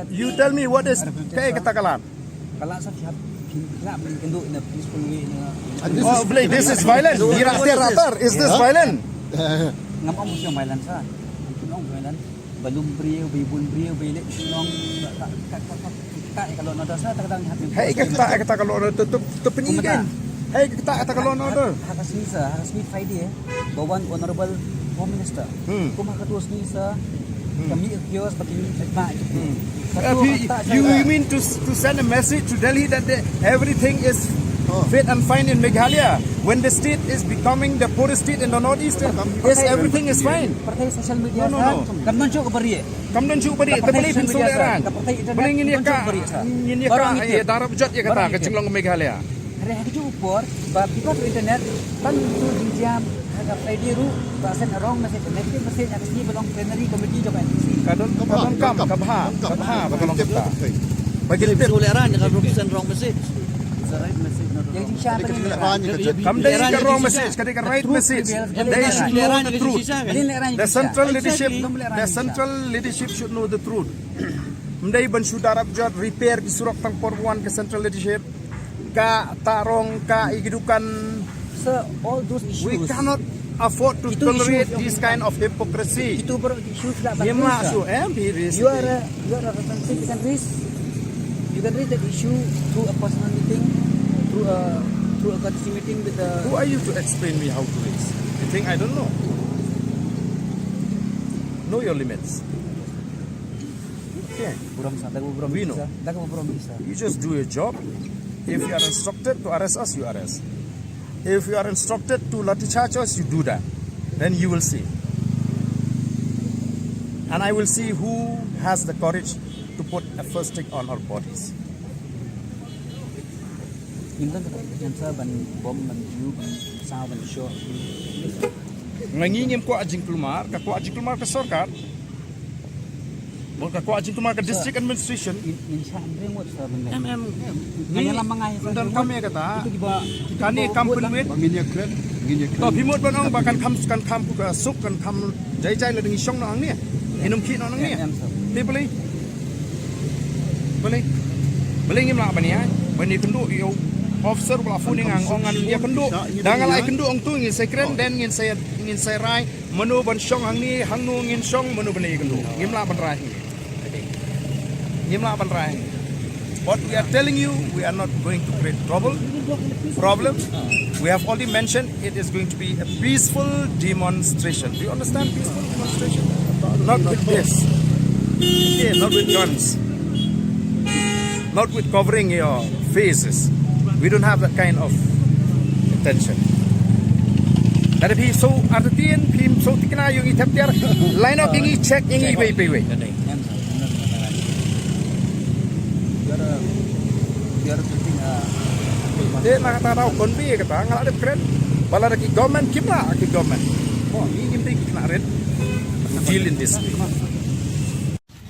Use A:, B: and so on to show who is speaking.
A: You tell me what is kay katakalan.
B: Kalak sa siap khmat bentuk in a peaceful way.
A: Oh, this is violent. Is this violent?
B: Ngam ang musyong violent sa. Ang violent. Balum brio, bibun brio, bilik long tak kalau nada sa kadang hati.
A: Hey, kata kalau tu penyidikan. Hey, kata kalau nada.
B: Hakas ni Friday bawan honorable Home Minister. Kuma ketua ni sa kami kios bagi khmat.
A: You mean to send a message to Delhi that everything is fit and fine in Meghalaya when the state is becoming the poorest state in the northeast? Yes, everything is fine.
B: Partai social media no. Kamdan cuk bari.
A: Terbeli pinsuleran. Beli ini ka darab jat ya kata ke Jinglong Meghalaya.
B: Hari hari upor because internet tan tu dijam harga Friday ru bahasan wrong message negative message yang sini belong plenary committee coba
A: kadon kabha betul kita. Bagi
C: pinsuleran dengan represent wrong message.
B: Right message yang siapa ni
A: Kamdai ka wrong message, kadai right message. They should know the truth. The central leadership should know the truth. Mdai ban darab jot repair ki surok tang porwan ke central leadership ka tarong ka igidukan.
B: So all those issues
A: We cannot afford to tolerate this kind of hypocrisy.
B: Itu issues tak
A: You
B: are a representative you can raise that issue through a personal meeting, through a courtesy meeting with the.
A: Who are you to explain me how to raise? You think I don't know? Know your limits. Okay. We know. You just do your job. If you are instructed to arrest us, you arrest. If you are instructed to lathi charge us, you do that. Then you will see. And I will see who has the courage to put a first stick on our bodies. Ngim Kwah Jingklumar, Kwah Jingklumar ke Sorkar. Bukan Kwah Jingklumar ke district administration. Dan kami kata, kami kampun wet. Kau bimut banong bahkan kam ke suk kan kam jai le dengan syong nang ni. Minum kit nang ni. Dia boleh ngim lah bani ai. Bani kenduk yo officer pula phone ngang ongan dia kenduk. Dangal ai kenduk ong tu ngin secret dan ngin saya rai menu ban syong hang ni hang nu ngin syong menu bani kenduk. Ngim lah ban rai. What we are telling you, we are not going to create problem. We have already mentioned it is going to be a peaceful demonstration. Do you understand peaceful demonstration? Not with this. Okay, not with guns. Not with covering your faces. We don't have that kind of intention. Dari pi so artian pi so tikna yung itap tiar line up ingi check ingi way. Dia nak kata tahu konbi kata ngalak keren. Bala lagi government kimla government. Oh, ini kita kena red deal in this way.